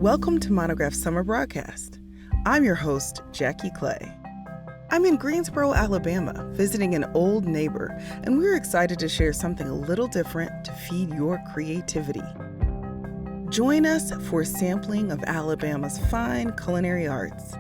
Welcome to Monograph Summer Broadcast. I'm your host, Jackie Clay. I'm in Greensboro, Alabama, visiting an old neighbor, and we're excited to share something a little different to feed your creativity. Join us for a sampling of Alabama's fine culinary arts.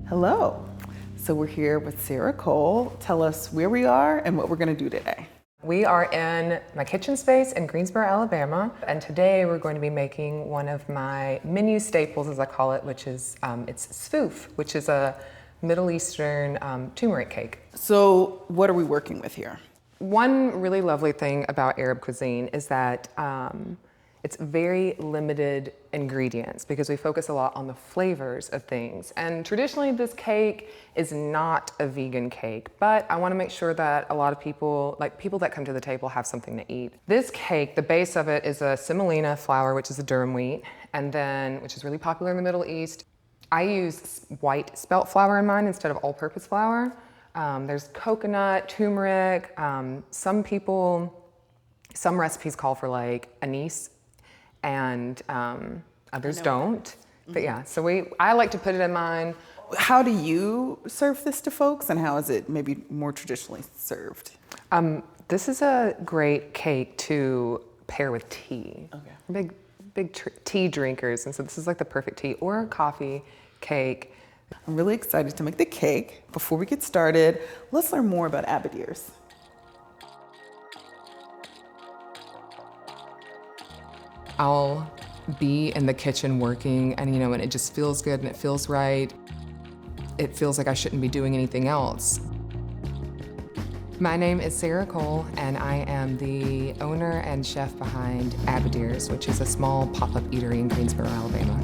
Hello. So we're here with Sarah Cole. Tell us where we are and what we're going to do today. We are in my kitchen space in Greensboro, Alabama, and today we're going to be making one of my menu staples, as I call it, which is it's spoof, which is a Middle Eastern turmeric cake. So what are we working with here? One really lovely thing about Arab cuisine is that it's very limited ingredients because we focus a lot on the flavors of things. And traditionally this cake is not a vegan cake, but I wanna make sure that a lot of people, like people that come to the table, have something to eat. This cake, the base of it is a semolina flour, which is a durum wheat, and then, which is really popular in the Middle East. I use white spelt flour in mine instead of all-purpose flour. There's coconut, turmeric, some recipes call for like anise, and others don't. But yeah, so I like to put it in mine. How do you serve this to folks, and how is it maybe more traditionally served? This is a great cake to pair with tea. Okay. Big tea drinkers, and so this is like the perfect tea or coffee cake. I'm really excited to make the cake. Before we get started, let's learn more about Abadirs. I'll be in the kitchen working, and and it just feels good and it feels right. It feels like I shouldn't be doing anything else. My name is Sarah Cole, and I am the owner and chef behind Abadir's, which is a small pop-up eatery in Greensboro, Alabama.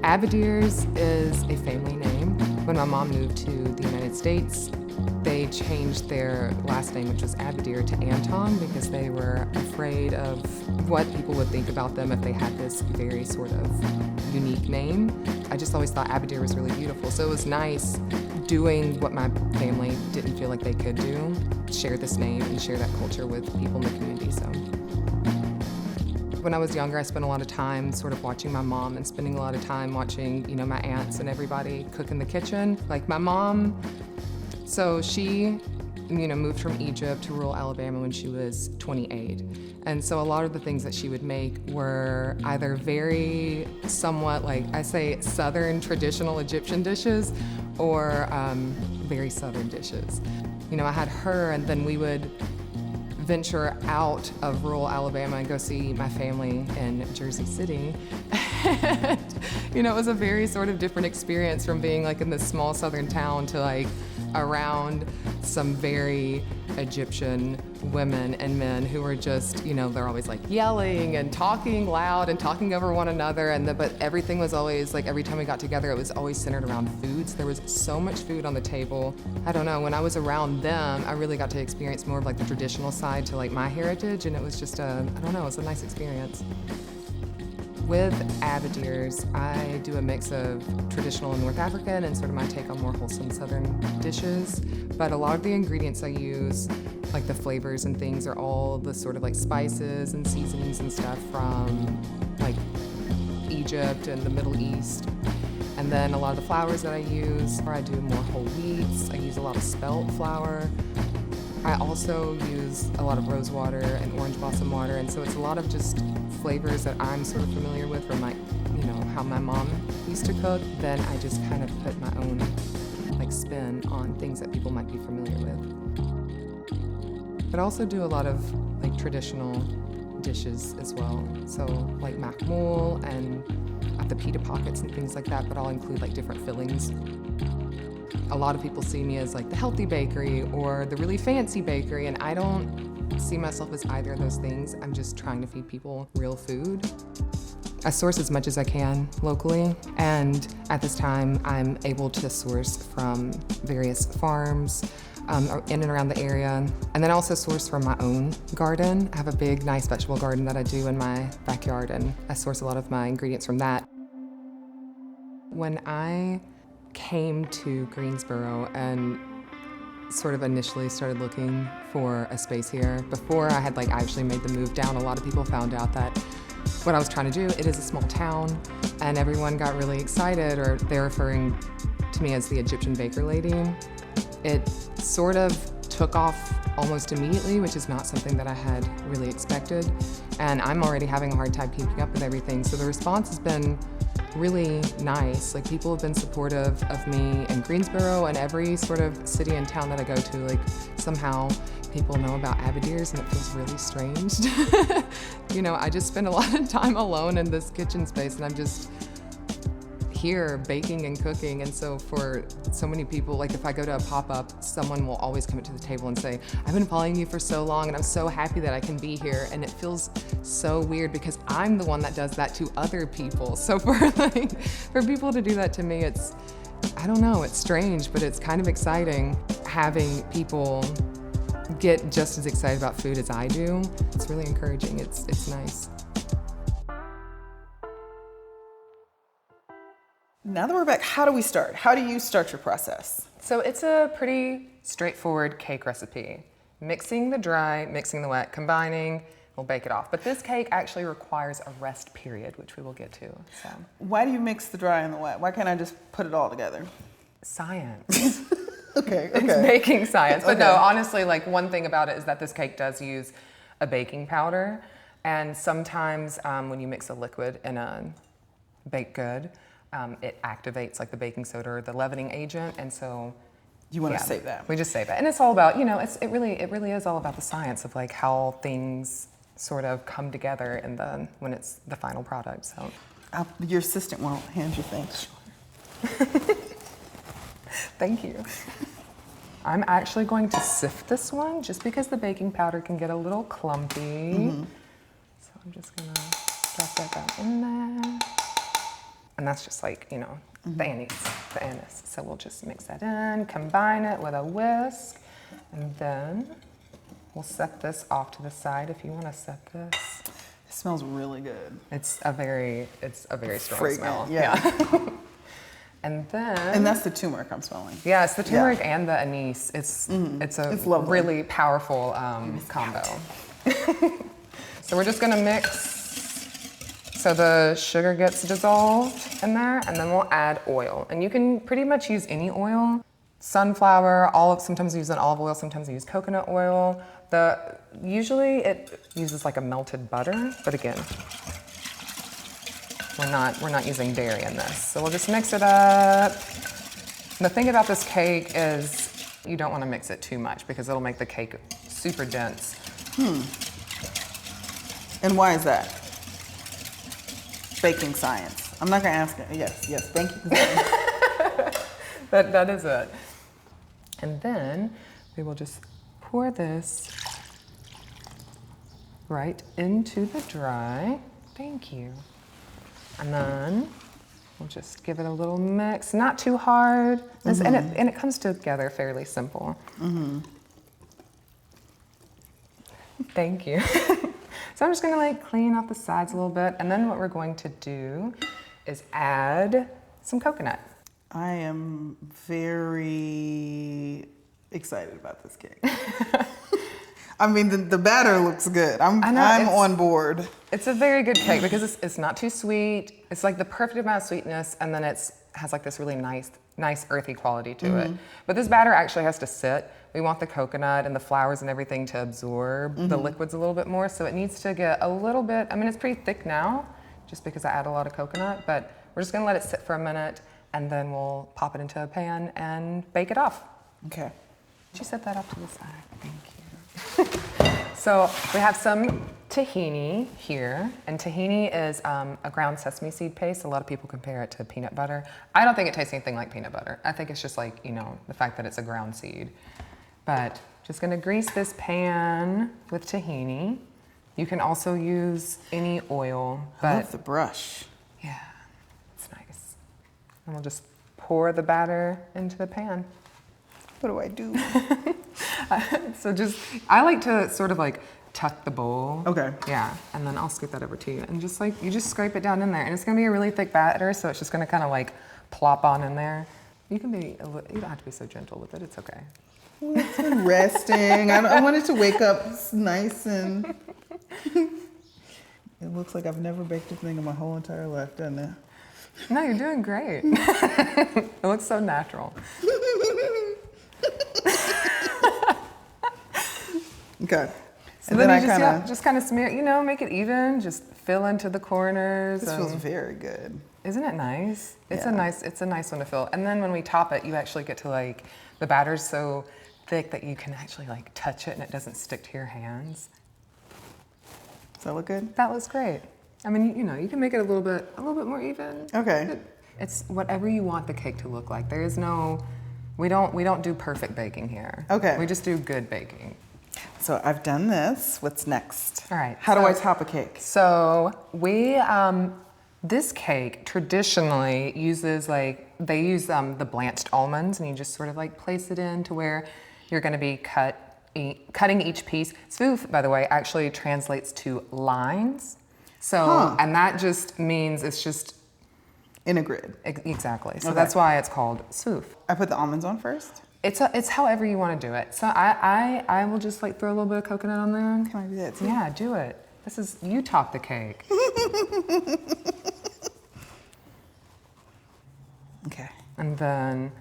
Abadir's is a family name. When my mom moved to the United States, they changed their last name, which was Abadir, to Anton because they were afraid of what people would think about them if they had this very sort of unique name. I just always thought Abadir was really beautiful, so it was nice doing what my family didn't feel like they could do, share this name and share that culture with people in the community. So when I was younger, I spent a lot of time sort of watching my mom and spending a lot of time watching, my aunts and everybody cook in the kitchen. Like my mom, so she, moved from Egypt to rural Alabama when she was 28. And so a lot of the things that she would make were either very somewhat, like I say, Southern traditional Egyptian dishes or very Southern dishes. I had her, and then we would venture out of rural Alabama and go see my family in Jersey City. And, it was a very sort of different experience from being like in this small Southern town to like around some very Egyptian women and men who were just, they're always like yelling and talking loud and talking over one another. But everything was always like, every time we got together, it was always centered around foods. There was so much food on the table. I don't know, when I was around them, I really got to experience more of like the traditional side to like my heritage. And it was just it was a nice experience. With Abadir's, I do a mix of traditional and North African and sort of my take on more wholesome Southern dishes. But a lot of the ingredients I use, like the flavors and things, are all the sort of like spices and seasonings and stuff from like Egypt and the Middle East. And then a lot of the flours that I use, I do more whole wheats. I use a lot of spelt flour. I also use a lot of rose water and orange blossom water, and so it's a lot of just flavors that I'm sort of familiar with from like, how my mom used to cook. Then I just kind of put my own like spin on things that people might be familiar with. But I also do a lot of like traditional dishes as well. So like mahmoul and the pita pockets and things like that, but I'll include like different fillings. A lot of people see me as like the healthy bakery or the really fancy bakery, and I don't see myself as either of those things. I'm just trying to feed people real food. I source as much as I can locally, and at this time I'm able to source from various farms in and around the area, and then also source from my own garden. I have a big, nice vegetable garden that I do in my backyard, and I source a lot of my ingredients from that. When I came to Greensboro and sort of initially started looking for a space here, before I had like actually made the move down, a lot of people found out that what I was trying to do. It is a small town, and everyone got really excited, or they're referring to me as the Egyptian baker lady. It sort of took off almost immediately, which is not something that I had really expected. And I'm already having a hard time keeping up with everything. So the response has been really nice. Like, people have been supportive of me in Greensboro and every sort of city and town that I go to. Like, somehow people know about Abadirs, and it feels really strange. You know, I just spend a lot of time alone in this kitchen space, and I'm just here baking and cooking. And so for so many people, like if I go to a pop-up, someone will always come up to the table and say, I've been following you for so long and I'm so happy that I can be here. And it feels so weird because I'm the one that does that to other people. So for people to do that to me, it's, I don't know, it's strange, but it's kind of exciting having people get just as excited about food as I do. It's really encouraging. It's nice. Now that we're back, how do we start? How do you start your process? So it's a pretty straightforward cake recipe. Mixing the dry, mixing the wet, combining, we'll bake it off. But this cake actually requires a rest period, which we will get to. So Why do you mix the dry and the wet? Why can't I just put it all together? science. Okay. It's baking science. But no, honestly, like one thing about it is that this cake does use a baking powder. And sometimes when you mix a liquid in a baked good, it activates like the baking soda or the leavening agent, and so you want to save that. We just save it, and it's all about, you know, it really is all about the science of like how things sort of come together in when it's the final product. So your assistant won't hand you things. Thank you. I'm actually going to sift this one just because the baking powder can get a little clumpy. So I'm just gonna drop that down in there. And that's just like, you know, the anise. So we'll just mix that in, combine it with a whisk, and then we'll set this off to the side if you want to set this. It smells really good. It's a very strong Fragrant, smell. yeah. And then... And that's the turmeric I'm smelling. Yeah, it's the turmeric and the anise. It's a really powerful combo. So we're just gonna mix so the sugar gets dissolved in there, and then we'll add oil. And you can pretty much use any oil. Sunflower, sometimes I use an olive oil, sometimes I use coconut oil. Usually it uses like a melted butter, but again, we're not using dairy in this. So we'll just mix it up. The thing about this cake is you don't want to mix it too much because it'll make the cake super dense. And why is that? Baking science. I'm not gonna ask it. Yes, thank you. That is it. And then we will just pour this right into the dry. Thank you. And then we'll just give it a little mix, not too hard. And it comes together fairly simple. Thank you. So I'm just gonna like clean off the sides a little bit, and then what we're going to do is add some coconut. I am very excited about this cake. I mean, the batter looks good. I'm on board. It's a very good cake because it's not too sweet. It's like the perfect amount of sweetness, and then has like this really nice earthy quality to it. But this batter actually has to sit. We want the coconut and the flours and everything to absorb the liquids a little bit more, so it needs to get a little bit, I mean, it's pretty thick now, just because I add a lot of coconut, but we're just gonna let it sit for a minute, and then we'll pop it into a pan and bake it off. Okay. Did you set that off to the side? Thank you. So we have some tahini here, and tahini is a ground sesame seed paste. A lot of people compare it to peanut butter. I don't think it tastes anything like peanut butter. I think it's just like, you know, the fact that it's a ground seed. But just gonna grease this pan with tahini. You can also use any oil. I love the brush. Yeah, it's nice. And we'll just pour the batter into the pan. What do I do? So I like to sort of like tuck the bowl. Okay. Yeah, and then I'll scoop that over to you. And just like, you just scrape it down in there. And it's gonna be a really thick batter, so it's just gonna kind of like plop on in there. You don't have to be so gentle with it, it's okay. Well, it's been resting. I want it to wake up nice and... It looks like I've never baked a thing in my whole entire life, doesn't it? No, you're doing great. It looks so natural. Okay. So then you just kind of smear, make it even, just fill into the corners. This feels very good. Isn't it nice? It's Yeah. a nice one to fill. And then when we top it, you actually get to the batter's so thick that you can actually touch it and it doesn't stick to your hands. Does that look good? That looks great. I mean, you can make it a little bit more even. Okay. It's whatever you want the cake to look like. There is no, we don't do perfect baking here. Okay. We just do good baking. So I've done this. What's next? All right. How do I top a cake? So this cake traditionally uses they use the blanched almonds, and you just sort of place it in to where you're going to be cutting each piece. Spoof, by the way, actually translates to lines. So, and that just means it's just in a grid. Exactly. So Okay. that's why it's called spoof. I put the almonds on first. It's however you want to do it. So I will just throw a little bit of coconut on there. Can I do that too? Yeah, do it. You top the cake. Okay. And then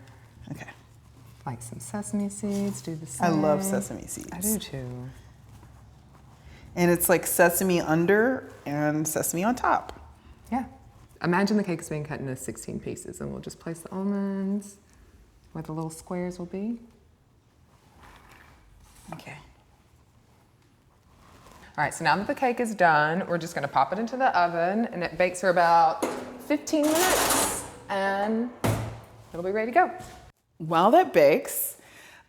Okay. some sesame seeds, do the same. I love sesame seeds. I do too. And it's like sesame under and sesame on top. Yeah. Imagine the cake is being cut into 16 pieces, and we'll just place the almonds where the little squares will be. Okay. All right, so now that the cake is done, we're just gonna pop it into the oven, and it bakes for about 15 minutes, and it'll be ready to go. While that bakes,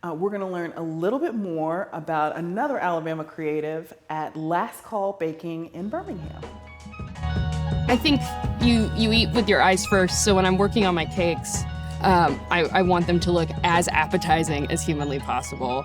we're going to learn a little bit more about another Alabama creative at Last Call Baking in Birmingham. I think you eat with your eyes first, so when I'm working on my cakes, I want them to look as appetizing as humanly possible.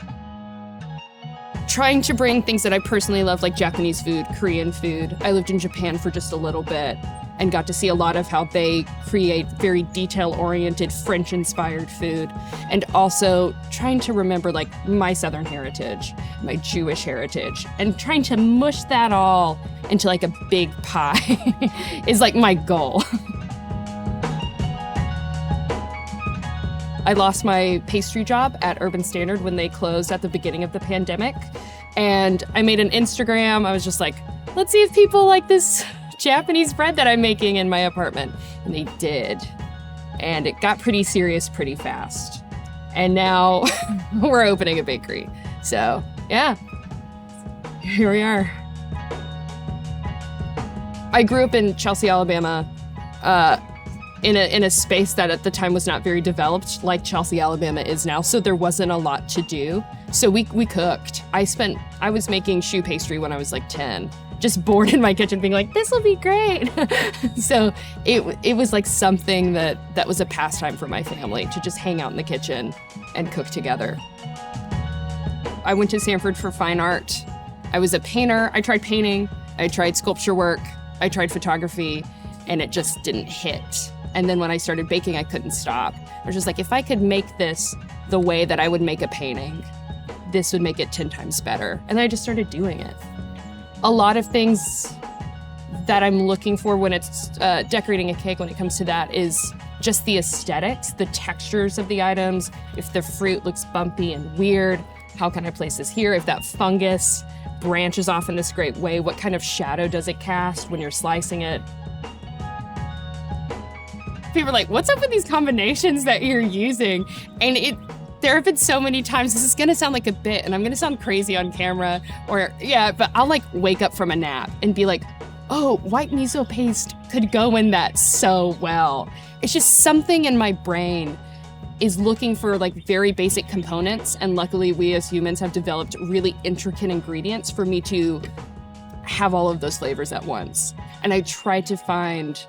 Trying to bring things that I personally love, like Japanese food, Korean food. I lived in Japan for just a little bit and got to see a lot of how they create very detail-oriented, French-inspired food. And also trying to remember my Southern heritage, my Jewish heritage, and trying to mush that all into a big pie is my goal. I lost my pastry job at Urban Standard when they closed at the beginning of the pandemic. And I made an Instagram. I was just let's see if people like this Japanese bread that I'm making in my apartment. And they did. And it got pretty serious pretty fast. And now we're opening a bakery. So yeah, here we are. I grew up in Chelsea, Alabama, in a space that at the time was not very developed, like Chelsea, Alabama is now. So there wasn't a lot to do. So we cooked. I was making choux pastry when I was 10, just bored in my kitchen being this will be great. So it was something that was a pastime for my family, to just hang out in the kitchen and cook together. I went to Sanford for fine art. I was a painter. I tried painting. I tried sculpture work. I tried photography, and it just didn't hit. And then when I started baking, I couldn't stop. I was just if I could make this the way that I would make a painting, this would make it 10 times better. And I just started doing it. A lot of things that I'm looking for when it's decorating a cake, when it comes to that, is just the aesthetics, the textures of the items. If the fruit looks bumpy and weird, how can I place this here? If that fungus branches off in this great way, what kind of shadow does it cast when you're slicing it? People are what's up with these combinations that you're using? And there have been so many times, this is gonna sound like a bit, and I'm gonna sound crazy on camera, but I'll wake up from a nap and be oh, white miso paste could go in that so well. It's just something in my brain is looking for very basic components, and luckily we as humans have developed really intricate ingredients for me to have all of those flavors at once. And I try to find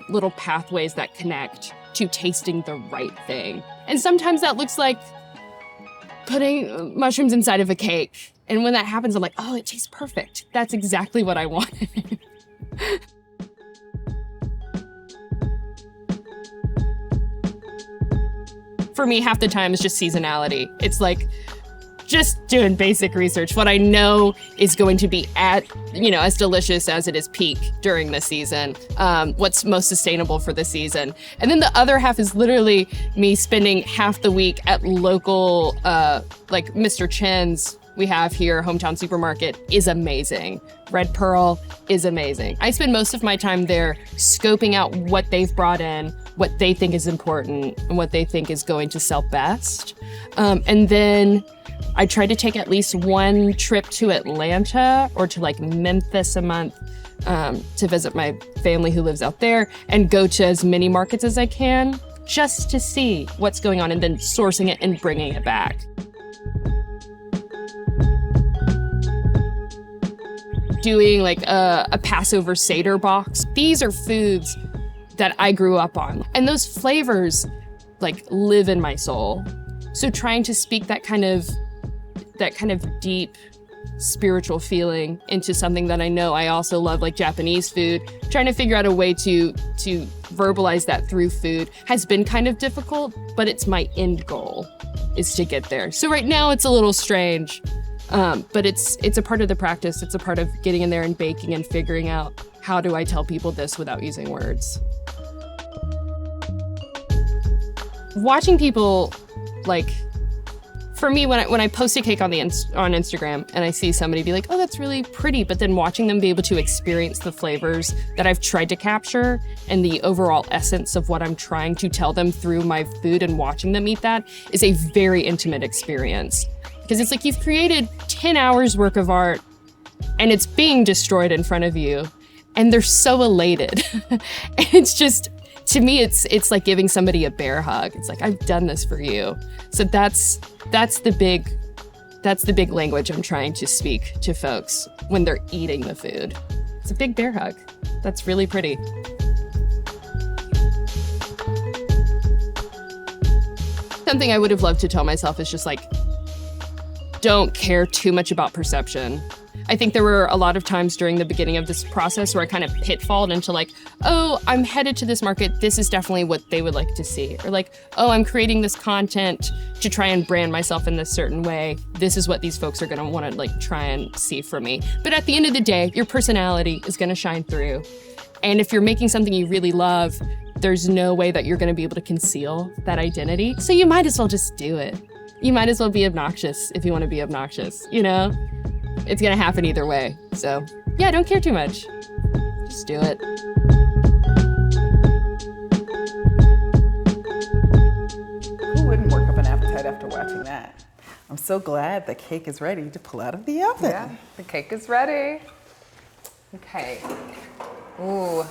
little pathways that connect to tasting the right thing. And sometimes that looks like putting mushrooms inside of a cake. And when that happens, I'm oh, it tastes perfect. That's exactly what I wanted. For me, half the time is just seasonality. It's just doing basic research. What I know is going to be as delicious as it is peak during the season, what's most sustainable for the season. And then the other half is literally me spending half the week at local, like Mr. Chen's we have here, hometown supermarket, is amazing. Red Pearl is amazing. I spend most of my time there scoping out what they've brought in, what they think is important, and what they think is going to sell best. And then I try to take at least one trip to Atlanta or to like Memphis a month to visit my family who lives out there and go to as many markets as I can just to see what's going on and then sourcing it and bringing it back. Doing like a Passover Seder box. These are foods that I grew up on. And those flavors like live in my soul. So trying to speak that kind of deep spiritual feeling into something that I know I also love, like Japanese food, trying to figure out a way to verbalize that through food has been kind of difficult, but it's my end goal is to get there. So right now it's a little strange. But it's a part of the practice. It's a part of getting in there and baking and figuring out how do I tell people this without using words. Watching people, like, for me, when I post a cake on Instagram and I see somebody be like, oh, that's really pretty, but then watching them be able to experience the flavors that I've tried to capture and the overall essence of what I'm trying to tell them through my food and watching them eat that is a very intimate experience. Because it's like you've created 10 hours work of art and it's being destroyed in front of you and they're so elated. And it's just, to me, it's like giving somebody a bear hug. It's like, I've done this for you. So that's the big language I'm trying to speak to folks when they're eating the food. It's a big bear hug. That's really pretty. Something I would have loved to tell myself is just like, don't care too much about perception. I think there were a lot of times during the beginning of this process where I kind of pitfalled into like, oh, I'm headed to this market. This is definitely what they would like to see. Or like, oh, I'm creating this content to try and brand myself in this certain way. This is what these folks are going to want to like try and see from me. But at the end of the day, your personality is going to shine through. And if you're making something you really love, there's no way that you're going to be able to conceal that identity. So you might as well just do it. You might as well be obnoxious if you want to be obnoxious, you know? It's gonna happen either way. So yeah, don't care too much. Just do it. Who wouldn't work up an appetite after watching that? I'm so glad the cake is ready to pull out of the oven. Yeah, the cake is ready. Okay. Ooh,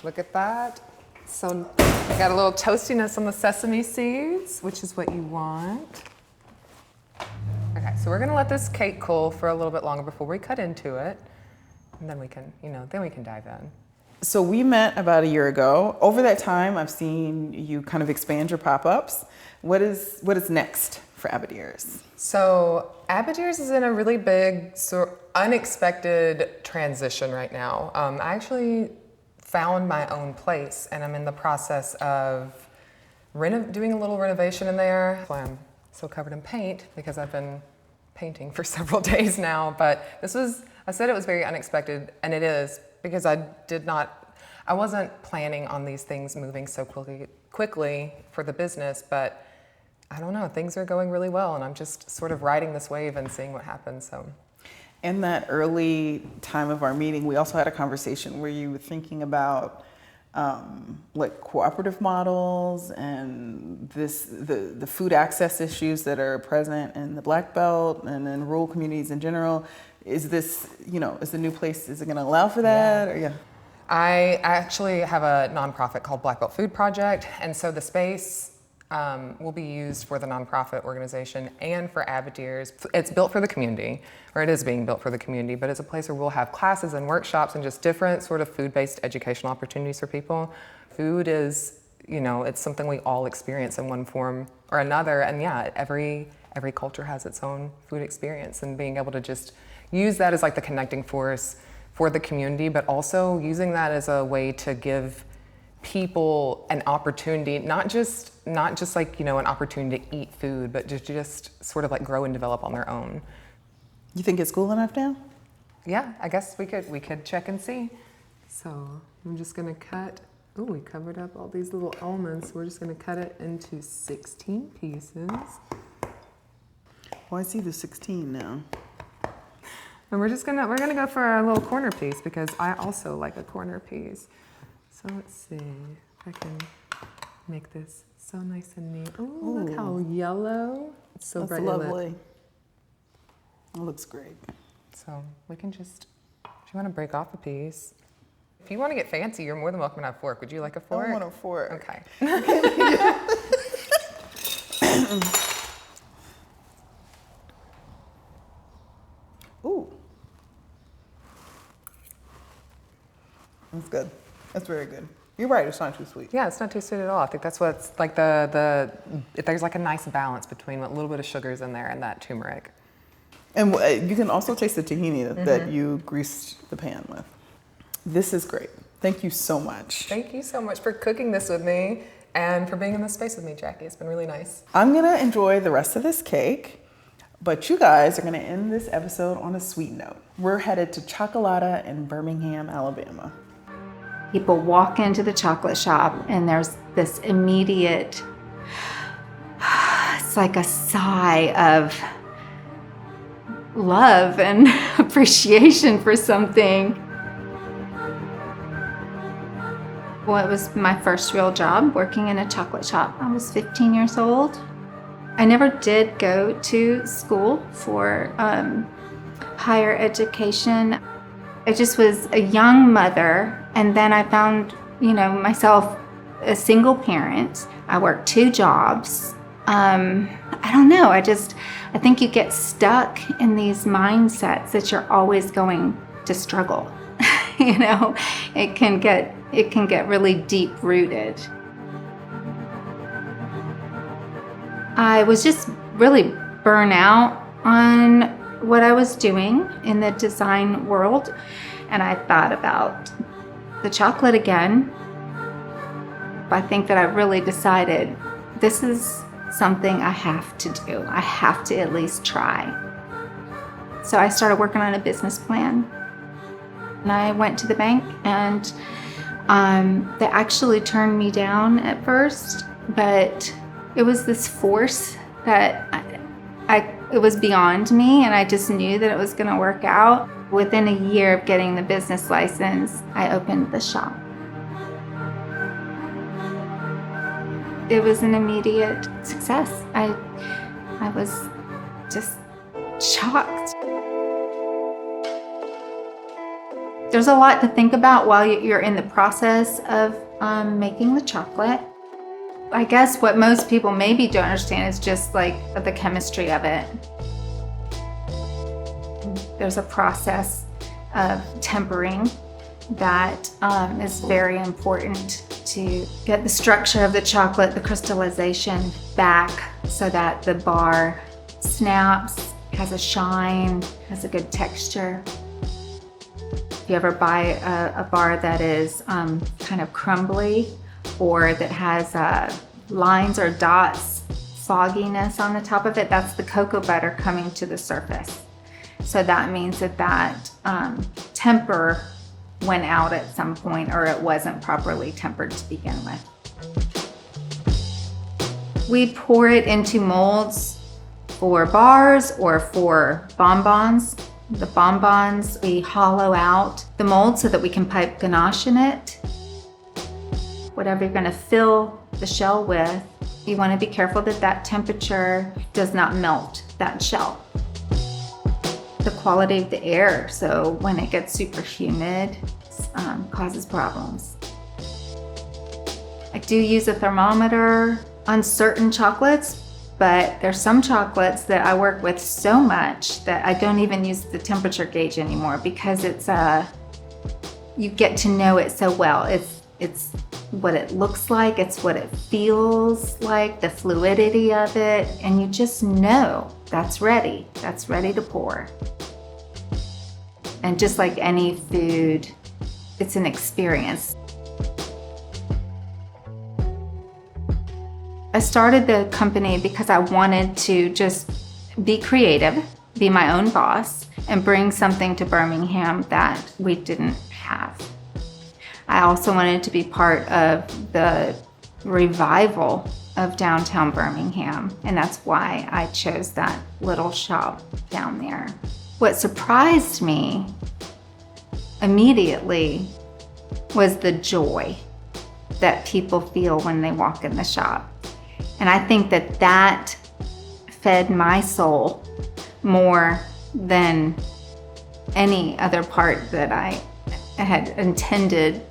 look at that. So I got a little toastiness on the sesame seeds, which is what you want. Okay, so we're gonna let this cake cool for a little bit longer before we cut into it. And then we can, then we can dive in. So we met about a year ago. Over that time, I've seen you kind of expand your pop-ups. What is next for Abadir's? So Abadir's is in a really big, unexpected transition right now. I actually found my own place and I'm in the process of doing a little renovation in there. I'm so covered in paint because I've been painting for several days now, but I said it was very unexpected, and it is, because I wasn't planning on these things moving so quickly for the business, but I don't know, things are going really well, and I'm just sort of riding this wave and seeing what happens, so. In that early time of our meeting, we also had a conversation where you were thinking about like cooperative models and the food access issues that are present in the Black Belt and in rural communities in general. Is this, is the new place, is it going to allow for that? Yeah. Or, yeah. I actually have a nonprofit called Black Belt Food Project, and so the space will be used for the nonprofit organization and for Abadir's. It's built for the community, or it is being built for the community, but it's a place where we'll have classes and workshops and just different sort of food-based educational opportunities for people. Food is, it's something we all experience in one form or another, and yeah, every culture has its own food experience, and being able to just use that as like the connecting force for the community, but also using that as a way to give people an opportunity, not just like, you know, an opportunity to eat food, but just sort of like grow and develop on their own. You think it's cool enough now? Yeah, I guess we could check and see. So I'm just gonna cut, oh, we covered up all these little almonds. We're just gonna cut it into 16 pieces. Oh, I see the 16 now. And we're gonna go for a little corner piece because I also like a corner piece. So let's see if I can make this so nice and neat. Oh, look how yellow. It's so That's brightly lit. lovely. It looks great. So we can just, if you want to break off a piece. If you want to get fancy, you're more than welcome to have a fork. Would you like a fork? I want a fork. Okay. Ooh. That's good. That's very good. You're right, it's not too sweet. Yeah, it's not too sweet at all. I think that's what's like if there's like a nice balance between a little bit of sugars in there and that turmeric. And you can also taste the tahini that you greased the pan with. This is great. Thank you so much. Thank you so much for cooking this with me and for being in this space with me, Jackie. It's been really nice. I'm gonna enjoy the rest of this cake, but you guys are gonna end this episode on a sweet note. We're headed to Chocolata in Birmingham, Alabama. People walk into the chocolate shop and there's this immediate, it's like a sigh of love and appreciation for something. Well, it was my first real job working in a chocolate shop. I was 15 years old. I never did go to school for higher education. I just was a young mother, and then I found, you know, myself a single parent. I worked 2 jobs. I don't know, I think you get stuck in these mindsets that you're always going to struggle. You know, it can get really deep rooted. I was just really burnt out on what I was doing in the design world, and I thought about the chocolate again. I think that I really decided this is something I have to do. I have to at least try. So I started working on a business plan, and I went to the bank, and they actually turned me down at first, but it was this force that it was beyond me, and I just knew that it was going to work out. Within a year of getting the business license, I opened the shop. It was an immediate success. I was just shocked. There's a lot to think about while you're in the process of making the chocolate. I guess what most people maybe don't understand is just like the chemistry of it. There's a process of tempering that is very important to get the structure of the chocolate, the crystallization back so that the bar snaps, has a shine, has a good texture. If you ever buy a bar that is kind of crumbly or that has lines or dots, fogginess on the top of it, that's the cocoa butter coming to the surface. So that means that temper went out at some point, or it wasn't properly tempered to begin with. We pour it into molds for bars or for bonbons. The bonbons, we hollow out the mold so that we can pipe ganache in it. Whatever you're gonna fill the shell with, you wanna be careful that that temperature does not melt that shell. The quality of the air, so when it gets super humid, causes problems. I do use a thermometer on certain chocolates, but there's some chocolates that I work with so much that I don't even use the temperature gauge anymore because you get to know it so well. It's what it looks like, it's what it feels like, the fluidity of it, and you just know that's ready to pour. And just like any food, it's an experience. I started the company because I wanted to just be creative, be my own boss, and bring something to Birmingham that we didn't have. I also wanted to be part of the revival of downtown Birmingham, and that's why I chose that little shop down there. What surprised me immediately was the joy that people feel when they walk in the shop. And I think that that fed my soul more than any other part that I had intended